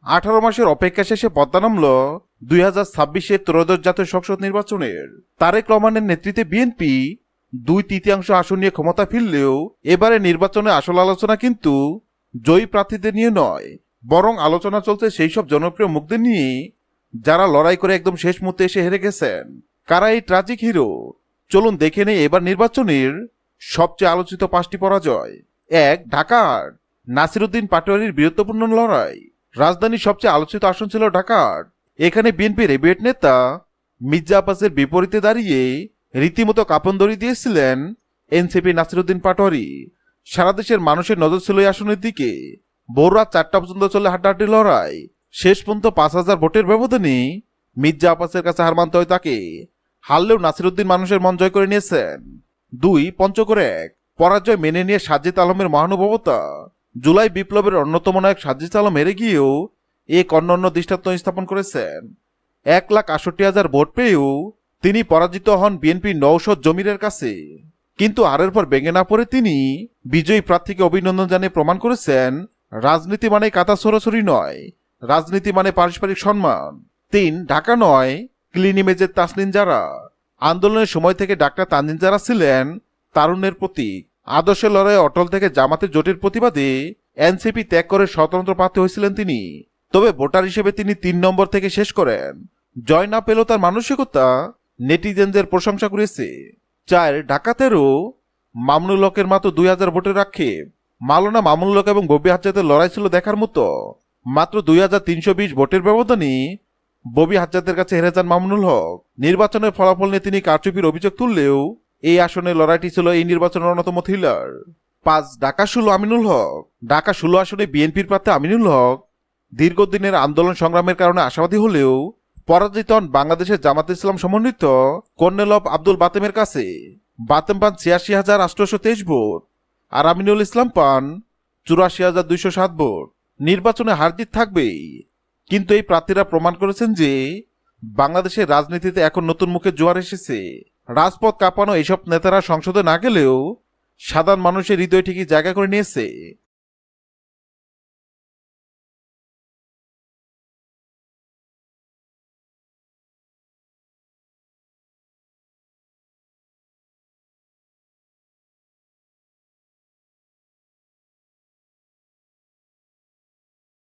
18 মাসের অপেক্ষা শেষে পদ্মা নামল 2026-এর ত্রয়োদশ জাতীয় সংসদ নির্বাচনের। তারেক রহমানের নেতৃত্বে বিএনপি 2/3 আসন নিয়ে ক্ষমতা ফিরলেও এবারে নির্বাচনে আসল আলোচনা কিন্তু জয়ী প্রার্থীদের নিয়ে নয়, বরং আলোচনা চলছে সেই সব জনপ্রিয় মুখদের নিয়ে যারা লড়াই করে একদম শেষ মুহূর্তে এসে হেরে গেছেন। কারা এই ট্র্যাজিক হিরো? চলুন দেখে নেই এবার নির্বাচনের সবচেয়ে আলোচিত 5টি পরাজয়। 1. ঢাকার নাসিরউদ্দিন পাটোয়ারির বীরত্বপূর্ণ লড়াই। রাজধানীর সবচেয়ে আলোচিত আসন ছিল ঢাকার। এখানে বিএনপির এভিয়েট নেতা মির্জা আব্বাসের বিপরীতে দাঁড়িয়ে রীতিমতো কাঁপন ধরিয়ে দিয়েছিলেন এনসিপি নাসিরউদ্দিন পাটোয়ারি। সারা দেশের মানুষের নজর ছিল এই আসনের দিকে। ভোর রাত 4টা পর্যন্ত চলে হাড্ডাহাড্ডি লড়াই। শেষ পর্যন্ত 5,000 ভোটের ব্যবধানে মির্জা আব্বাসের কাছে হার মানতে হয় তাকে। হারলেও নাসিরউদ্দিন মানুষের মন জয় করে নিয়েছেন। 2. পঞ্চগড়ে 1 পরাজয় মেনে নিয়ে সাজিদ আলমের মহানুভবতা। জুলাই বিপ্লবের অন্যতম নায়ক সাজিদ আলম হেরে গিয়েও এক অন্যান্য দৃষ্টান্ত স্থাপন করেছেন। 1,68,000 ভোট পেয়েও তিনি পরাজিত হন বিএনপি নওশাদ জমিরের কাছে। কিন্তু হারের পর ভেঙে না পড়ে তিনি বিজয়ী প্রার্থীকে অভিনন্দন জানিয়ে প্রমাণ করেছেন রাজনীতি মানে কাতা ছড়াছড়ি নয়, রাজনীতি মানে পারস্পরিক সম্মান। 3. ঢাকা নয় ক্লিন ইমেজের তাসনিন জারা। আন্দোলনের সময় থেকে ডাক্তার তানজিন জারা ছিলেন তারুণ্যের প্রতীক। আদর্শের লড়াইয়ে অটল থেকে জামাতের জোটের প্রতিবাদে এনসিপি ত্যাগ করে স্বতন্ত্র প্রার্থী হয়েছিলেন তিনি। তবে ভোটার হিসেবে তিনি 3 নম্বর থেকে শেষ করেন। জয় না পেলেও তার মানসিকতা নেটিজেনদের প্রশংসা করেছে। 4. ঢাকা 13 মামুনুল হকের মাত্র 2,000 ভোটের আক্ষেপ। মাওলানা মামুনুল হক এবং ববি হাজ্জাদের লড়াই ছিল দেখার মতো। মাত্র 2,320 ভোটের ব্যবধানে ববি হাজ্জাদের কাছে হেরে যান মামুনুল হক। নির্বাচনের ফলাফল নিয়ে তিনি কারচুপির অভিযোগ তুললেও এই আসনের লড়াইটি ছিল এই নির্বাচনের অন্যতম থ্রিলার। 5. ঢাকা 16 আমিনুল হক। ঢাকা 16 আসনে বিএনপির প্রার্থী আমিনুল হক দীর্ঘদিনের আন্দোলন সংগ্রামের কারণে আশাবাদী হলেও পরাজিত হন বাংলাদেশের জামাত ইসলাম সমন্বিত কর্নেল অফ আব্দুল বাতেমের কাছে। বাতেম পান 86,823 ভোট আর আমিনুল ইসলাম পান 84,207 ভোট। নির্বাচনে হারজিত থাকবেই, কিন্তু এই প্রার্থীরা প্রমাণ করেছেন যে বাংলাদেশের রাজনীতিতে এখন নতুন মুখের জোয়ার এসেছে। রাজপথ কাঁপানো এইসব নেতারা সংসদে না গেলেও সাধারণ মানুষের হৃদয় ঠিকই জায়গা করে নিয়েছে।